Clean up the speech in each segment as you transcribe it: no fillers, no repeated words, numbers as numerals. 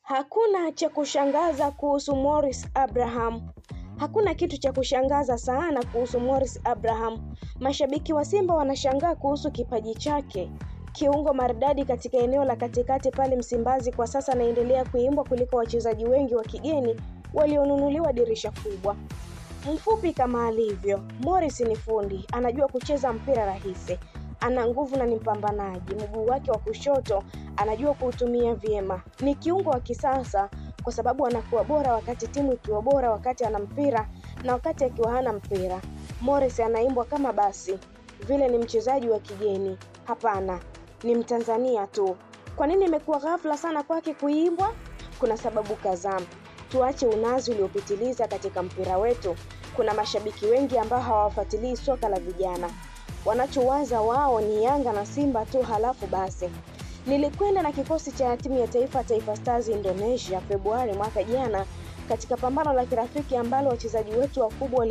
Hakuna cha kushangaza kuhusu Morris Abraham. Hakuna kitu cha kushangaza sana kuhusu Morris Abraham. Mashabiki wa Simba wanashangaa kuhusu kipaji chake. Kiungo maridadi katika eneo la katikati pale Msimbazi kwa sasa anaendelea kuimbwa kuliko wachezaji wengi wa kigeni walionunuliwa dirisha kubwa. Mfupi kama alivyo, Morris ni fundi, anajua kucheza mpira rahisi. Ana nguvu na ni mpambanaji. Mguu wake wa kushoto anajua kuutumia vyema. Ni kiungo wa kisasa kwa sababu anakuwa bora wakati timu ikiwa bora, wakati ana mpira na wakati akiwa hana mpira. Morris anaimbwa kama basi vile ni mchezaji wa kigeni. Hapana, ni Mtanzania tu. Kwa nini imekuwa ghafla sana kwake kuimbwa? Kuna sababu kadhaa. Tuache unazi uliopitiliza katika mpira wetu. Kuna mashabiki wengi ambao hawafuatilii soka la vijana. Wanachowaza wao ni Yanga na Simba tu halafu basi. Nilikwenda na kikosi cha timu ya taifa Taifa Stars Indonesia Februari mwaka jana katika pambano la kirafiki ambalo wachezaji wetu wakubwa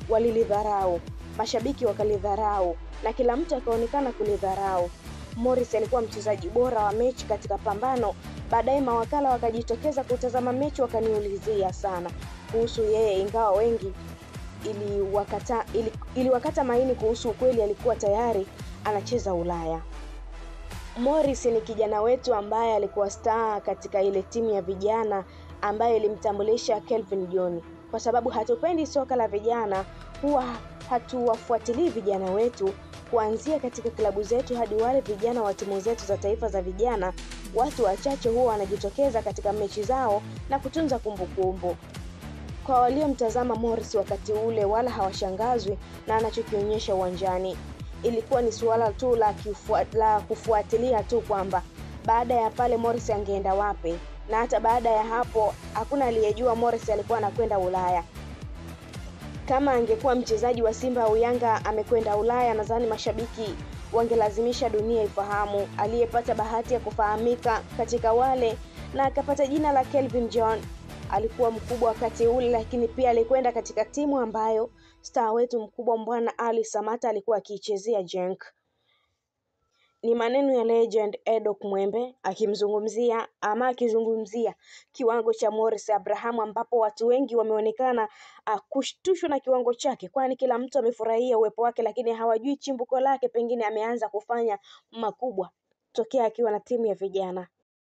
walilidharau, mashabiki wakalidharau na kila mtu akaonekana kulidharau. Morris alikuwa mchezaji bora wa mechi katika pambano. Baadaye mawakala wakajitokeza kutazama mechi wakaniulizia sana kuhusu yeye, ingawa wengi iliwakata maini kuhusu ukweli alikuwa tayari anacheza Ulaya. Morris ni kijana wetu ambaye alikuwa star katika ile timu ya vijana ambayo ilimtambulisha Kelvin John. Kwa sababu hatupendi soka la vijana, huwa hatuwafuatilii vijana wetu kuanzia katika klabu zetu hadi wale vijana wa timu zetu za taifa za vijana. Watu wachache huwa wanajitokeza katika mechi zao na kutunza kumbukumbu. Kwa waliomtazama Morris wakati ule wala hawashangazwi na anachokionyesha uwanjani. Ilikuwa ni suala tu la kufuatilia tu kwamba baada ya pale Morris angeenda wapi, na hata baada ya hapo hakuna aliyejua Morris alikuwa anakwenda Ulaya. Kama angekuwa mchezaji wa Simba au Yanga amekwenda Ulaya, nadhani mashabiki wangelazimisha dunia ifahamu. Aliyepata bahati ya kufahamika katika wale na akapata jina la Kelvin John alikuwa mkubwa wakati ule, lakini pia alikwenda katika timu ambayo star wetu mkubwa Mbwana Ali Samata alikuwa akiichezea Genk. Ni maneno ya legend Edok Mwembe akizungumzia kiwango cha Morris Abraham, ambapo watu wengi wameonekana kushtushwa na kiwango chake, kwani kila mtu amefurahia uwepo wake, lakini hawajui chimbuko lake. Pengine ameanza kufanya makubwa tokea akiwa na timu ya vijana.